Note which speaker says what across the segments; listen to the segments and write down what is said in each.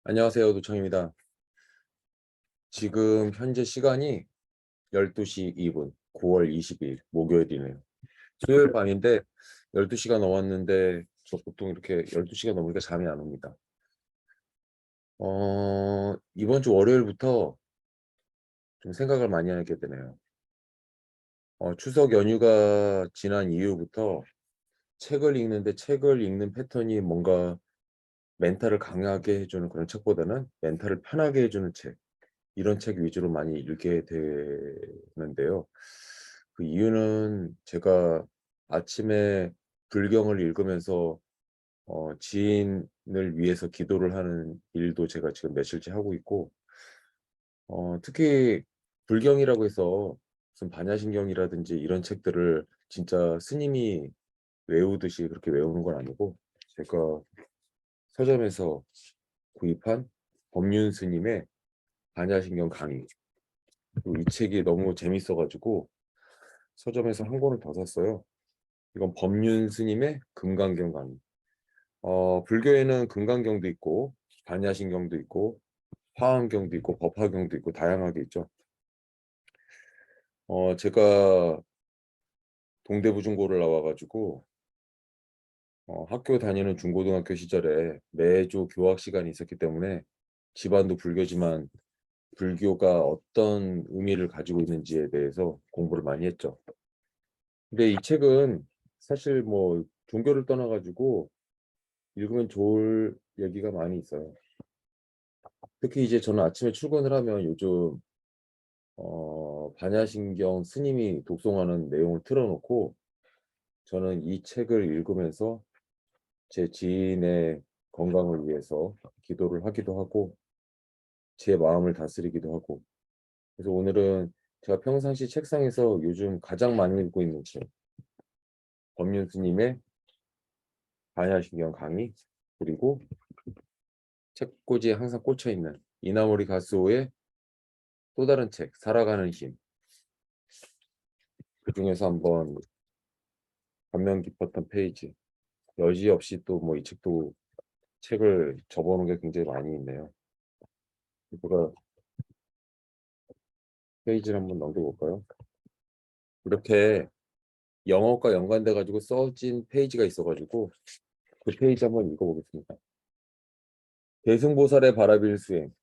Speaker 1: 안녕하세요. 노청입니다. 지금 현재 시간이 12시 2분, 9월 20일 목요일이네요. 수요일 밤인데 12시가 넘었는데 저 보통 이렇게 12시가 넘으니까 잠이 안 옵니다. 이번 주 월요일부터 좀 생각을 많이 하게 되네요. 추석 연휴가 지난 이후부터 책을 읽는데 책을 읽는 패턴이 뭔가 멘탈을 강하게 해주는 그런 책보다는 멘탈을 편하게 해주는 책, 이런 책 위주로 많이 읽게 되는데요. 그 이유는 제가 아침에 불경을 읽으면서 지인을 위해서 기도를 하는 일도 제가 지금 며칠째 하고 있고, 특히 불경이라고 해서 무슨 반야신경이라든지 이런 책들을 진짜 스님이 외우듯이 그렇게 외우는 건 아니고, 제가 서점에서 구입한 법륜 스님의 반야신경 강의, 이 책이 너무 재밌어가지고 서점에서 한 권을 더 샀어요. 이건 법륜 스님의 금강경 강의. 불교에는 금강경도 있고 반야신경도 있고 화엄경도 있고 법화경도 있고 다양하게 있죠. 제가 동대부 중고를 나와가지고 학교 다니는 중고등학교 시절에 매주 교학 시간이 있었기 때문에 집안도 불교지만 불교가 어떤 의미를 가지고 있는지에 대해서 공부를 많이 했죠. 근데 이 책은 사실 뭐 종교를 떠나가지고 읽으면 좋을 얘기가 많이 있어요. 특히 이제 저는 아침에 출근을 하면 요즘 반야신경 스님이 독송하는 내용을 틀어놓고 저는 이 책을 읽으면서 제 지인의 건강을 위해서 기도를 하기도 하고 제 마음을 다스리기도 하고, 그래서 오늘은 제가 평상시 책상에서 요즘 가장 많이 읽고 있는 책, 법륜 스님의 반야신경 강의, 그리고 책꽂이에 항상 꽂혀있는 이나모리 가스오의 또 다른 책, 살아가는 힘, 그 중에서 한번 감명 깊었던 페이지, 여지없이 또 뭐 이 책도 책을 접어놓은 게 굉장히 많이 있네요. 제가 페이지를 한번 넘겨볼까요? 이렇게 영어과 연관돼 가지고 써진 페이지가 있어가지고 그 페이지 한번 읽어보겠습니다. 대승보살의 바라빌 수행.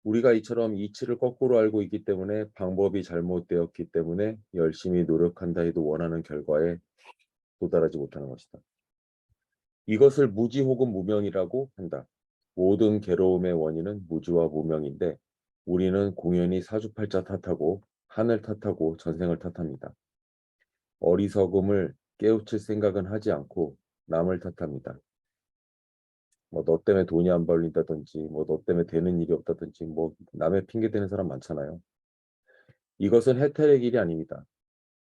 Speaker 1: 우리가 이처럼 이치를 거꾸로 알고 있기 때문에 방법이 잘못되었기 때문에 열심히 노력한다 해도 원하는 결과에 도달하지 못하는 것이다. 이것을 무지 혹은 무명이라고 한다. 모든 괴로움의 원인은 무지와 무명인데 우리는 공연히 사주팔자 탓하고 하늘 탓하고 전생을 탓합니다. 어리석음을 깨우칠 생각은 하지 않고 남을 탓합니다. 뭐 너 때문에 돈이 안 벌린다든지 뭐 너 때문에 되는 일이 없다든지 뭐 남의 핑계 대는 사람 많잖아요. 이것은 해탈의 길이 아닙니다.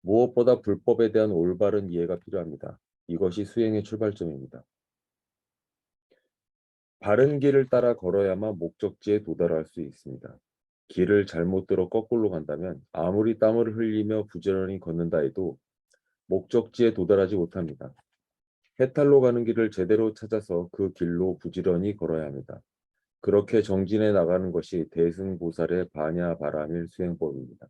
Speaker 1: 무엇보다 불법에 대한 올바른 이해가 필요합니다. 이것이 수행의 출발점입니다. 바른 길을 따라 걸어야만 목적지에 도달할 수 있습니다. 길을 잘못 들어 거꾸로 간다면 아무리 땀을 흘리며 부지런히 걷는다 해도 목적지에 도달하지 못합니다. 해탈로 가는 길을 제대로 찾아서 그 길로 부지런히 걸어야 합니다. 그렇게 정진해 나가는 것이 대승보살의 반야바라밀 수행법입니다.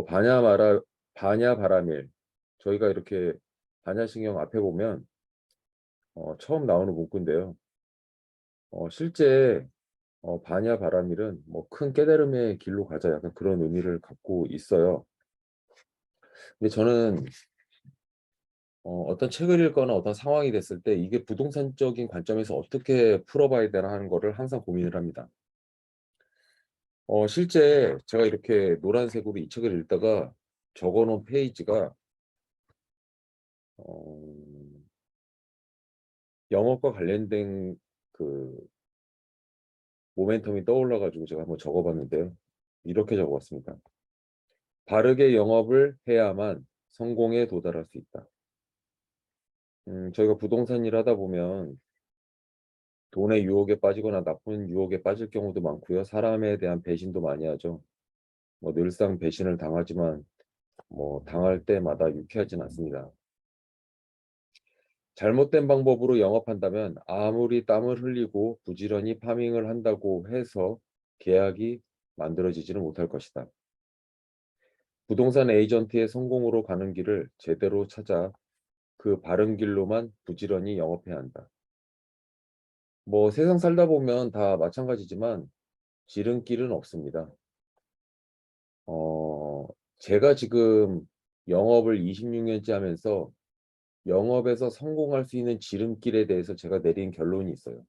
Speaker 1: 반야마라 반야바라밀, 저희가 이렇게 반야신경 앞에 보면 처음 나오는 문구인데요. 실제 반야바라밀은 뭐 큰 깨달음의 길로 가자, 약간 그런 의미를 갖고 있어요. 근데 저는 어떤 책을 읽거나 어떤 상황이 됐을 때 이게 부동산적인 관점에서 어떻게 풀어봐야 되나 하는 거를 항상 고민을 합니다. 실제 제가 이렇게 노란색으로 이 책을 읽다가 적어놓은 페이지가 어, 영업과 관련된 그 모멘텀이 떠올라가지고 제가 한번 적어봤는데요. 이렇게 적어봤습니다. 바르게 영업을 해야만 성공에 도달할 수 있다. 저희가 부동산 일 하다 보면 돈의 유혹에 빠지거나 나쁜 유혹에 빠질 경우도 많고요. 사람에 대한 배신도 많이 하죠. 뭐 늘상 배신을 당하지만 뭐 당할 때마다 유쾌하진 않습니다. 잘못된 방법으로 영업한다면 아무리 땀을 흘리고 부지런히 파밍을 한다고 해서 계약이 만들어지지는 못할 것이다. 부동산 에이전트의 성공으로 가는 길을 제대로 찾아 그 바른 길로만 부지런히 영업해야 한다. 뭐 세상 살다 보면 다 마찬가지지만 지름길은 없습니다. 어, 제가 지금 영업을 26년째 하면서 영업에서 성공할 수 있는 지름길에 대해서 제가 내린 결론이 있어요.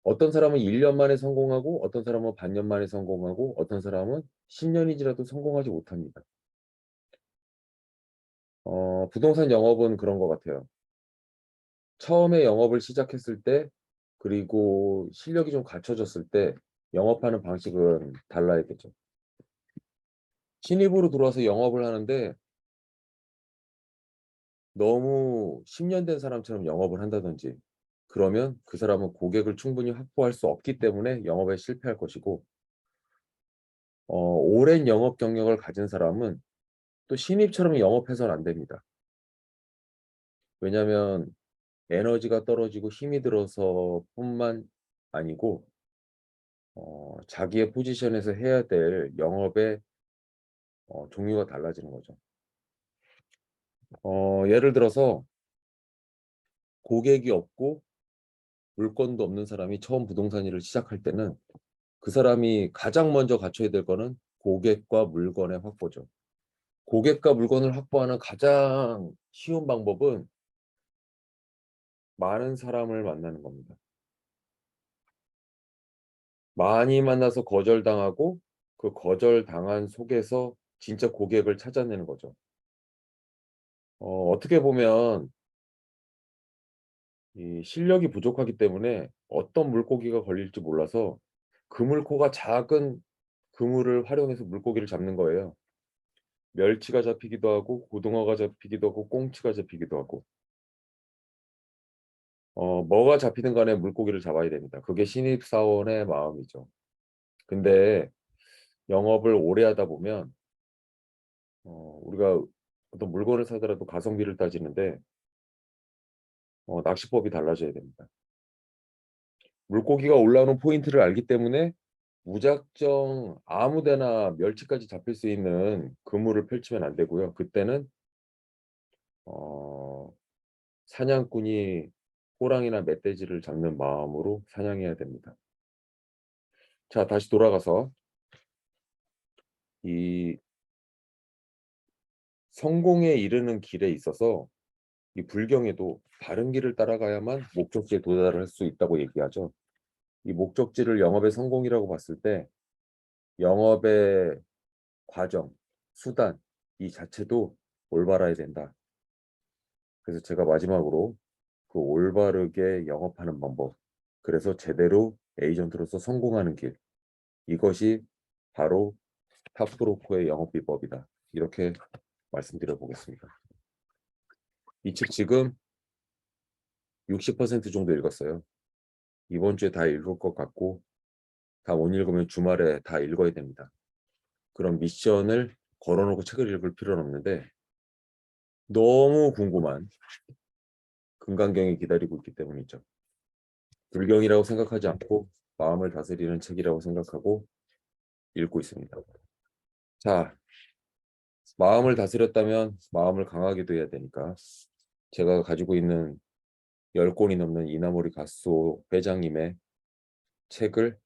Speaker 1: 어떤 사람은 1년 만에 성공하고 어떤 사람은 반년 만에 성공하고 어떤 사람은 10년이 지나도 성공하지 못합니다. 부동산 영업은 그런 것 같아요. 처음에 영업을 시작했을 때 그리고 실력이 좀 갖춰졌을 때 영업하는 방식은 달라야겠죠. 신입으로 들어와서 영업을 하는데 너무 10년 된 사람처럼 영업을 한다든지 그러면 그 사람은 고객을 충분히 확보할 수 없기 때문에 영업에 실패할 것이고 오랜 영업 경력을 가진 사람은 또 신입처럼 영업해서는 안 됩니다. 왜냐하면 에너지가 떨어지고 힘이 들어서 뿐만 아니고 자기의 포지션에서 해야 될 영업의 종류가 달라지는 거죠. 예를 들어서 고객이 없고 물건도 없는 사람이 처음 부동산 일을 시작할 때는 그 사람이 가장 먼저 갖춰야 될 거는 고객과 물건의 확보죠. 고객과 물건을 확보하는 가장 쉬운 방법은 많은 사람을 만나는 겁니다. 많이 만나서 거절당하고 그 거절당한 속에서 진짜 고객을 찾아내는 거죠. 어떻게 보면 이 실력이 부족하기 때문에 어떤 물고기가 걸릴지 몰라서 그물코가 작은 그물을 활용해서 물고기를 잡는 거예요. 멸치가 잡히기도 하고 고등어가 잡히기도 하고 꽁치가 잡히기도 하고 뭐가 잡히든 간에 물고기를 잡아야 됩니다. 그게 신입사원의 마음이죠. 근데 영업을 오래 하다 보면 우리가 어떤 물건을 사더라도 가성비를 따지는데 낚시법이 달라져야 됩니다. 물고기가 올라오는 포인트를 알기 때문에 무작정 아무 데나 멸치까지 잡힐 수 있는 그물을 펼치면 안 되고요. 그때는 어 사냥꾼이 호랑이나 멧돼지를 잡는 마음으로 사냥해야 됩니다. 자, 다시 돌아가서 이 성공에 이르는 길에 있어서 이 불경에도 바른 길을 따라가야만 목적지에 도달할 수 있다고 얘기하죠. 이 목적지를 영업의 성공이라고 봤을 때 영업의 과정, 수단 이 자체도 올바라야 된다. 그래서 제가 마지막으로 그 올바르게 영업하는 방법, 그래서 제대로 에이전트로서 성공하는 길, 이것이 바로 탑브로커의 영업 비법이다. 이렇게 말씀드려 보겠습니다. 이 책 지금 60% 정도 읽었어요. 이번 주에 다 읽을 것 같고 다 못 읽으면 주말에 다 읽어야 됩니다. 그런 미션을 걸어놓고 책을 읽을 필요는 없는데 너무 궁금한 금강경이 기다리고 있기 때문이죠. 불경이라고 생각하지 않고 마음을 다스리는 책이라고 생각하고 읽고 있습니다. 자, 마음을 다스렸다면 마음을 강하게도 해야 되니까 제가 가지고 있는 10권이 넘는 이나모리 가sso 회장님의 책을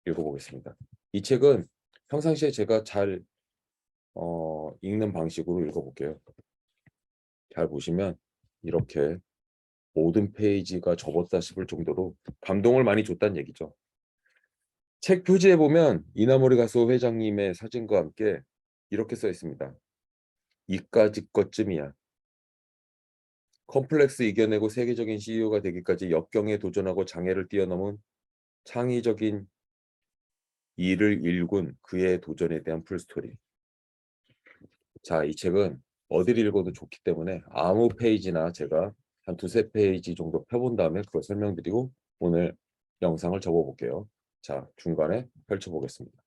Speaker 1: 읽어보겠습니다. 이 책은 평상시에 제가 잘 읽는 방식으로 읽어볼게요. 잘 보시면 이렇게 모든 페이지가 접었다 싶을 정도로 감동을 많이 줬다는 얘기죠. 책 표지에 보면 이나모리 가sso 회장님의 사진과 함께 이렇게 써 있습니다. 이까짓 것쯤이야. 컴플렉스 이겨내고 세계적인 CEO가 되기까지 역경에 도전하고 장애를 뛰어넘은 창의적인 일을 일군 그의 도전에 대한 풀스토리. 자, 이 책은 어디를 읽어도 좋기 때문에 아무 페이지나 제가 한 두세 페이지 정도 펴본 다음에 그걸 설명드리고 오늘 영상을 접어볼게요. 자, 중간에 펼쳐보겠습니다.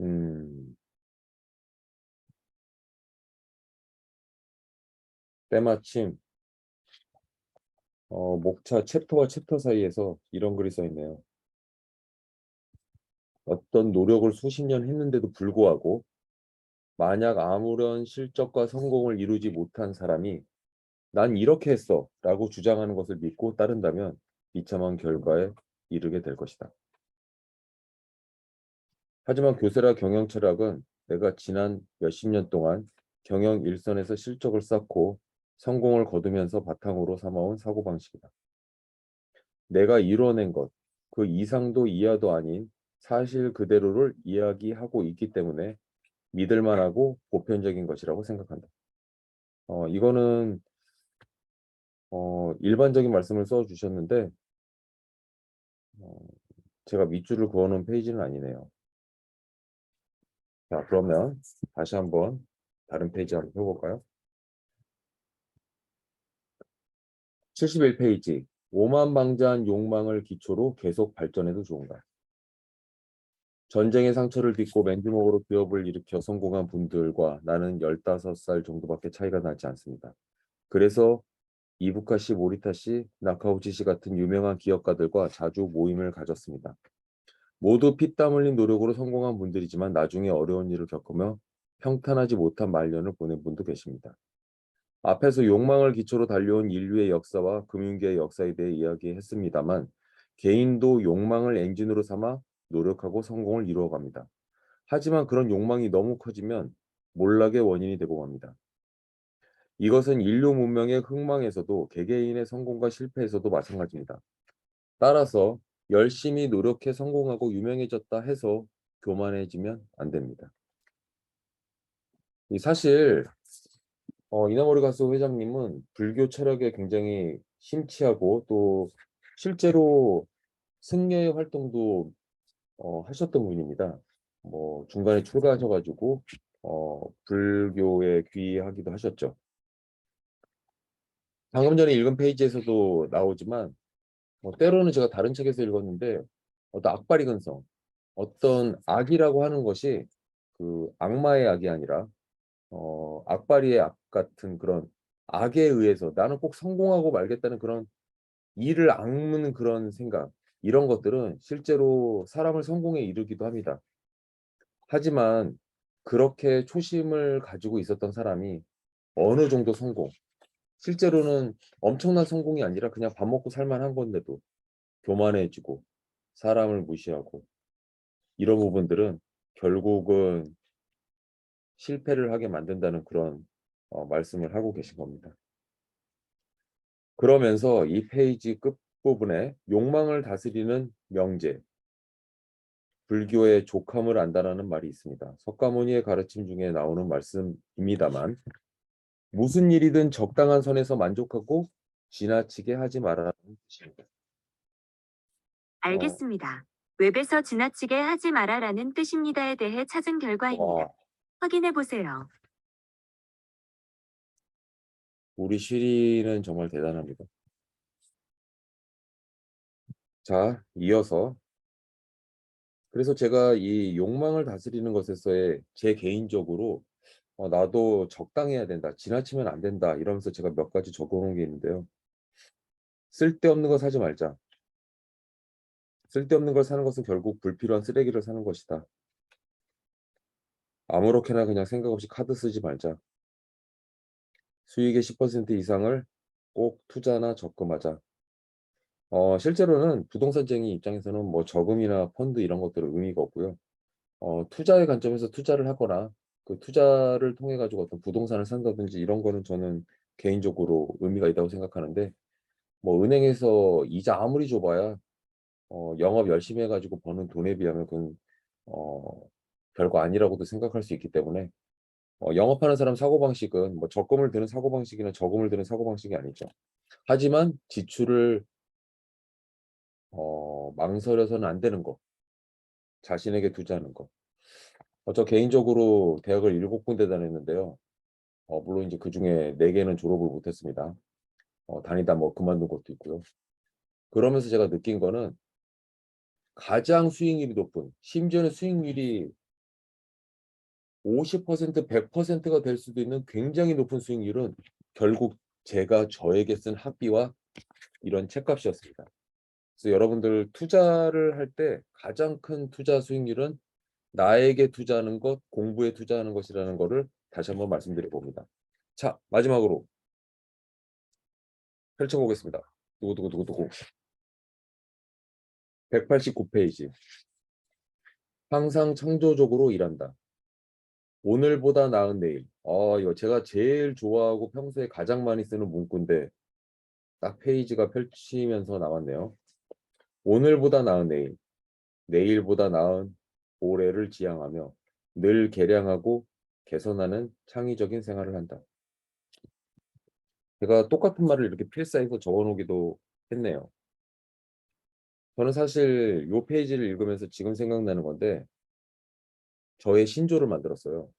Speaker 1: 음, 때마침 목차 챕터와 챕터 사이에서 이런 글이 써 있네요. 어떤 노력을 수십 년 했는데도 불구하고 만약 아무런 실적과 성공을 이루지 못한 사람이 난 이렇게 했어 라고 주장하는 것을 믿고 따른다면 비참한 결과에 이르게 될 것이다. 하지만 교세라 경영 철학은 내가 지난 몇십 년 동안 경영 일선에서 실적을 쌓고 성공을 거두면서 바탕으로 삼아온 사고방식이다. 내가 이뤄낸 것, 그 이상도 이하도 아닌 사실 그대로를 이야기하고 있기 때문에 믿을만하고 보편적인 것이라고 생각한다. 이거는 일반적인 말씀을 써주셨는데 어, 제가 밑줄을 그어놓은 페이지는 아니네요. 자, 그러면 다시 한번 다른 페이지 한번 펴볼까요? 71페이지. 오만방자한 욕망을 기초로 계속 발전해도 좋은가? 전쟁의 상처를 딛고 맨주먹으로 기업을 일으켜 성공한 분들과 나는 15살 정도밖에 차이가 나지 않습니다. 그래서 이부카 씨, 모리타 씨, 나카우치 씨 같은 유명한 기업가들과 자주 모임을 가졌습니다. 모두 피땀 흘린 노력으로 성공한 분들이지만 나중에 어려운 일을 겪으며 평탄하지 못한 말년을 보낸 분도 계십니다. 앞에서 욕망을 기초로 달려온 인류의 역사와 금융계의 역사에 대해 이야기했습니다만 개인도 욕망을 엔진으로 삼아 노력하고 성공을 이루어갑니다. 하지만 그런 욕망이 너무 커지면 몰락의 원인이 되고 맙니다. 이것은 인류 문명의 흥망에서도 개개인의 성공과 실패에서도 마찬가지입니다. 따라서 열심히 노력해 성공하고 유명해졌다 해서 교만해지면 안 됩니다. 사실 이나모리 가스 회장님은 불교 철학에 굉장히 심취하고 또 실제로 승려의 활동도 하셨던 분입니다. 뭐 중간에 출가하셔가지고 불교에 귀하기도 하셨죠. 방금 전에 읽은 페이지에서도 나오지만 때로는 제가 다른 책에서 읽었는데 어떤 악바리 근성, 어떤 악이라고 하는 것이 그 악마의 악이 아니라 악바리의 악 같은 그런 악에 의해서 나는 꼭 성공하고 말겠다는 그런 이를 악무는 그런 생각, 이런 것들은 실제로 사람을 성공에 이르기도 합니다. 하지만 그렇게 초심을 가지고 있었던 사람이 어느 정도 성공, 실제로는 엄청난 성공이 아니라 그냥 밥 먹고 살만한 건데도 교만해지고 사람을 무시하고 이런 부분들은 결국은 실패를 하게 만든다는 그런 말씀을 하고 계신 겁니다. 그러면서 이 페이지 끝부분에 욕망을 다스리는 명제, 불교의 족함을 안다라는 말이 있습니다. 석가모니의 가르침 중에 나오는 말씀입니다만 무슨 일이든 적당한 선에서 만족하고 지나치게 하지 말아라는 뜻입니다.
Speaker 2: 알겠습니다. 웹에서 지나치게 하지 마라라는 뜻입니다에 대해 찾은 결과입니다.
Speaker 1: 와,
Speaker 2: 확인해 보세요.
Speaker 1: 우리 쉬리는 정말 대단합니다. 자, 이어서 그래서 제가 이 욕망을 다스리는 것에서의 제 개인적으로 나도 적당해야 된다, 지나치면 안 된다 이러면서 제가 몇 가지 적어놓은 게 있는데요. 쓸데없는 거 사지 말자. 쓸데없는 걸 사는 것은 결국 불필요한 쓰레기를 사는 것이다. 아무렇게나 그냥 생각 없이 카드 쓰지 말자. 수익의 10% 이상을 꼭 투자나 적금하자. 실제로는 부동산쟁이 입장에서는 뭐 저금이나 펀드 이런 것들은 의미가 없고요. 투자의 관점에서 투자를 하거나 그 투자를 통해 가지고 어떤 부동산을 산다든지 이런 거는 저는 개인적으로 의미가 있다고 생각하는데 뭐 은행에서 이자 아무리 줘봐야 영업 열심히 해가지고 버는 돈에 비하면 그건 어, 별거 아니라고도 생각할 수 있기 때문에 영업하는 사람 사고방식은 뭐 적금을 드는 사고방식이나 저금을 드는 사고방식이 아니죠. 하지만 지출을 망설여서는 안 되는 거, 자신에게 투자하는 거. 저 개인적으로 대학을 7군데 다녔는데요. 물론 이제 그 중에 4개는 졸업을 못했습니다. 다니다 뭐 그만둔 것도 있고요. 그러면서 제가 느낀 거는 가장 수익률이 높은, 심지어는 수익률이 50%, 100%가 될 수도 있는 굉장히 높은 수익률은 결국 제가 저에게 쓴 학비와 이런 책값이었습니다. 그래서 여러분들 투자를 할 때 가장 큰 투자 수익률은 나에게 투자하는 것, 공부에 투자하는 것이라는 것을 다시 한번 말씀드려 봅니다. 자, 마지막으로 펼쳐보겠습니다. 누구 189페이지. 항상 창조적으로 일한다. 오늘보다 나은 내일. 이거 제가 제일 좋아하고 평소에 가장 많이 쓰는 문구인데 딱 페이지가 펼치면서 나왔네요. 오늘보다 나은 내일, 내일보다 나은 올해를 지향하며 늘 개량하고 개선하는 창의적인 생활을 한다. 제가 똑같은 말을 이렇게 필사해서 적어놓기도 했네요. 저는 사실 이 페이지를 읽으면서 지금 생각나는 건데 저의 신조를 만들었어요.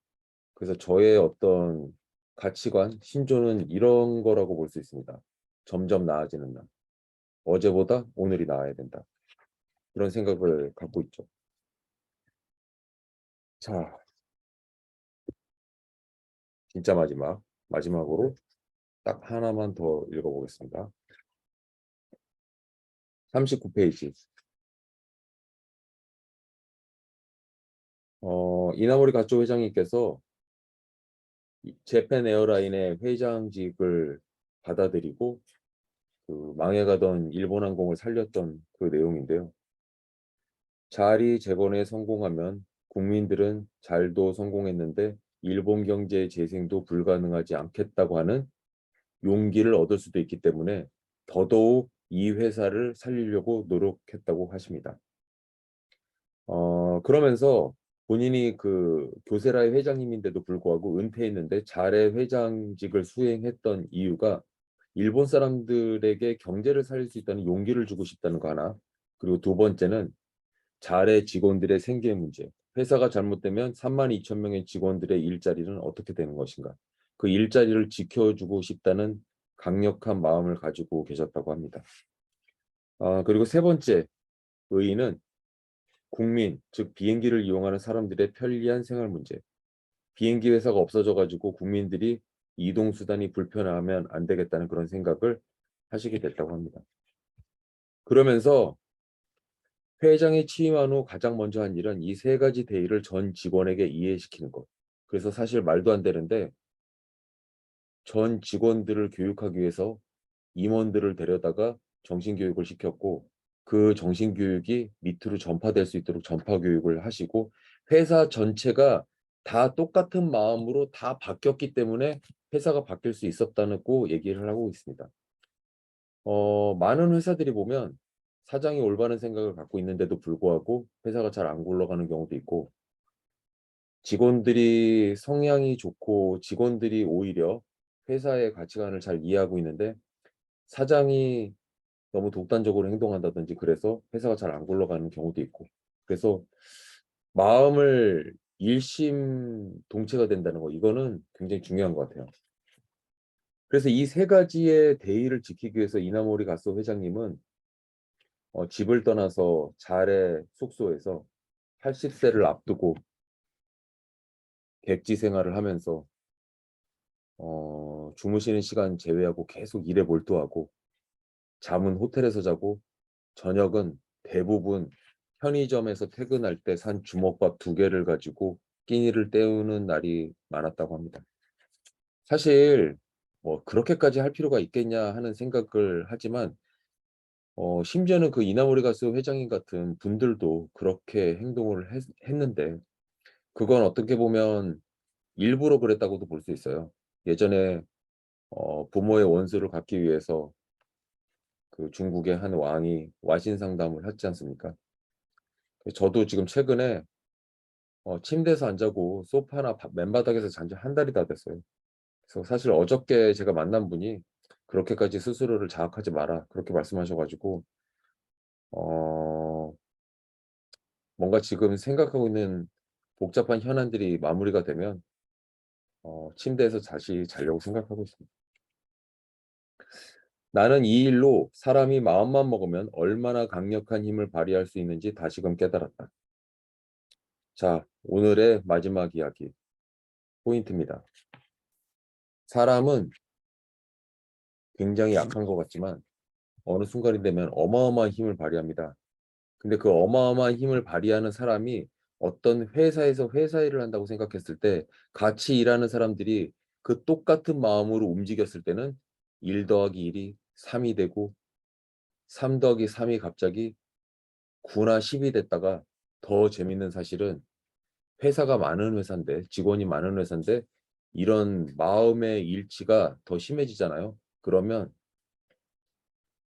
Speaker 1: 그래서 저의 어떤 가치관, 신조는 이런 거라고 볼 수 있습니다. 점점 나아지는 날. 어제보다 오늘이 나아야 된다. 이런 생각을 갖고 있죠. 자, 진짜 마지막으로 딱 하나만 더 읽어보겠습니다. 39페이지. 이나모리 가쪼 회장님께서 재팬 에어라인의 회장직을 받아들이고 그 망해가던 일본항공을 살렸던 그 내용인데요. 자리 재건에 성공하면 국민들은 잘도 성공했는데 일본 경제 재생도 불가능하지 않겠다고 하는 용기를 얻을 수도 있기 때문에 더더욱 이 회사를 살리려고 노력했다고 하십니다. 그러면서 본인이 그 교세라의 회장님인데도 불구하고 은퇴했는데 잘의 회장직을 수행했던 이유가 일본 사람들에게 경제를 살릴 수 있다는 용기를 주고 싶다는 거 하나, 그리고 두 번째는 잘의 직원들의 생계 문제. 회사가 잘못되면 32,000명의 직원들의 일자리는 어떻게 되는 것인가. 그 일자리를 지켜주고 싶다는 강력한 마음을 가지고 계셨다고 합니다. 그리고 세 번째 의의는 국민, 즉 비행기를 이용하는 사람들의 편리한 생활 문제. 비행기 회사가 없어져가지고 국민들이 이동수단이 불편하면 안 되겠다는 그런 생각을 하시게 됐다고 합니다. 그러면서 회장이 취임한 후 가장 먼저 한 일은 이 세 가지 대의를 전 직원에게 이해시키는 것. 그래서 사실 말도 안 되는데 전 직원들을 교육하기 위해서 임원들을 데려다가 정신교육을 시켰고 그 정신교육이 밑으로 전파될 수 있도록 전파교육을 하시고 회사 전체가 다 똑같은 마음으로 다 바뀌었기 때문에 회사가 바뀔 수 있었다고 얘기를 하고 있습니다. 많은 회사들이 보면 사장이 올바른 생각을 갖고 있는데도 불구하고 회사가 잘 안 굴러가는 경우도 있고 직원들이 성향이 좋고 직원들이 오히려 회사의 가치관을 잘 이해하고 있는데 사장이 너무 독단적으로 행동한다든지 그래서 회사가 잘 안 굴러가는 경우도 있고 그래서 마음을 일심동체가 된다는 거 이거는 굉장히 중요한 것 같아요. 그래서 이 세 가지의 대의를 지키기 위해서 이나모리 가스 회장님은 집을 떠나서 잘의 숙소에서 80세를 앞두고 객지 생활을 하면서 주무시는 시간 제외하고 계속 일에 몰두하고 잠은 호텔에서 자고 저녁은 대부분 편의점에서 퇴근할 때 산 주먹밥 2개를 가지고 끼니를 때우는 날이 많았다고 합니다. 사실 뭐 그렇게까지 할 필요가 있겠냐 하는 생각을 하지만 심지어는 그 이나모리 가스 회장님 같은 분들도 그렇게 행동을 했는데 그건 어떻게 보면 일부러 그랬다고도 볼 수 있어요. 예전에 부모의 원수를 갚기 위해서 그 중국의 한 왕이 와신 상담을 했지 않습니까? 저도 지금 최근에 침대에서 안 자고 소파나 맨바닥에서 잔 지 한 달이 다 됐어요. 그래서 사실 어저께 제가 만난 분이 그렇게까지 스스로를 자학하지 마라 그렇게 말씀하셔가지고 어, 뭔가 지금 생각하고 있는 복잡한 현안들이 마무리가 되면 침대에서 다시 자려고 생각하고 있습니다. 나는 이 일로 사람이 마음만 먹으면 얼마나 강력한 힘을 발휘할 수 있는지 다시금 깨달았다. 자, 오늘의 마지막 이야기. 포인트입니다. 사람은 굉장히 약한 것 같지만 어느 순간이 되면 어마어마한 힘을 발휘합니다. 근데 그 어마어마한 힘을 발휘하는 사람이 어떤 회사에서 회사 일을 한다고 생각했을 때 같이 일하는 사람들이 그 똑같은 마음으로 움직였을 때는 1 더하기 1이 3이 되고 3 더하기 3이 갑자기 9나 10이 됐다가 더 재밌는 사실은 회사가 많은 회사인데 직원이 많은 회사인데 이런 마음의 일치가 더 심해지잖아요. 그러면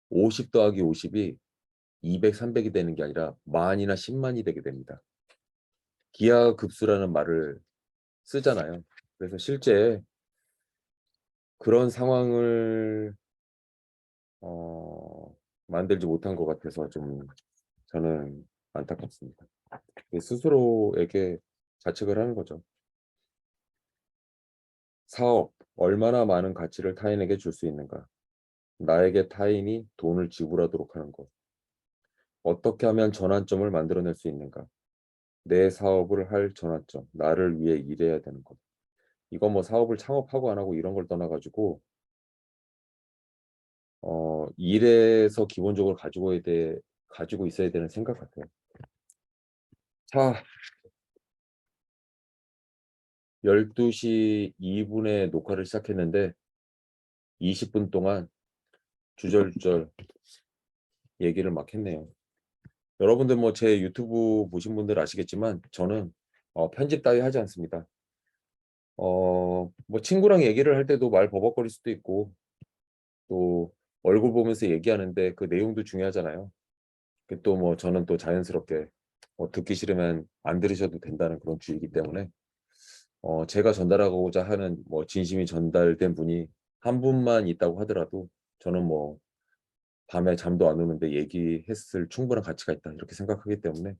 Speaker 1: 50 더하기 50이 200, 300이 되는 게 아니라 만이나 10만이 되게 됩니다. 기하급수라는 말을 쓰잖아요. 그래서 실제 그런 상황을 만들지 못한 것 같아서 좀 저는 안타깝습니다. 스스로에게 자책을 하는 거죠. 사업, 얼마나 많은 가치를 타인에게 줄 수 있는가? 나에게 타인이 돈을 지불하도록 하는 것. 어떻게 하면 전환점을 만들어낼 수 있는가? 내 사업을 할 전환점, 나를 위해 일해야 되는 것. 이건 뭐 사업을 창업하고 안 하고 이런 걸 떠나가지고 일에서 기본적으로 가지고 있어야 되는 생각 같아요. 자, 12시 2분에 녹화를 시작했는데 20분 동안 주절주절 얘기를 막 했네요. 여러분들 뭐 제 유튜브 보신 분들 아시겠지만 저는 편집 따위 하지 않습니다. 뭐 친구랑 얘기를 할 때도 말 버벅거릴 수도 있고 또 얼굴 보면서 얘기하는데 그 내용도 중요하잖아요. 또 뭐 저는 또 자연스럽게 듣기 싫으면 안 들으셔도 된다는 그런 주의이기 때문에 제가 전달하고자 하는 뭐 진심이 전달된 분이 한 분만 있다고 하더라도 저는 뭐 밤에 잠도 안 오는데 얘기했을 충분한 가치가 있다 이렇게 생각하기 때문에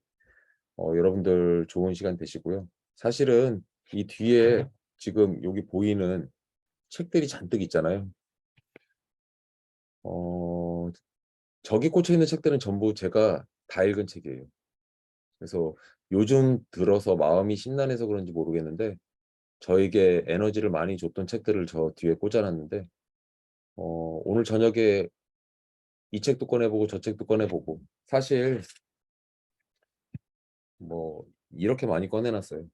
Speaker 1: 여러분들 좋은 시간 되시고요. 사실은 이 뒤에 지금 여기 보이는 책들이 잔뜩 있잖아요. 저기 꽂혀 있는 책들은 전부 제가 다 읽은 책이에요. 그래서 요즘 들어서 마음이 심란해서 그런지 모르겠는데 저에게 에너지를 많이 줬던 책들을 저 뒤에 꽂아놨는데 오늘 저녁에 이 책도 꺼내보고 저 책도 꺼내보고 사실 뭐 이렇게 많이 꺼내놨어요.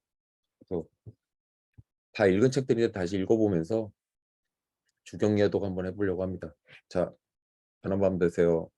Speaker 1: 그래서 다 읽은 책들인데 다시 읽어보면서 주경야독 한번 해보려고 합니다. 자, 편한 밤 되세요.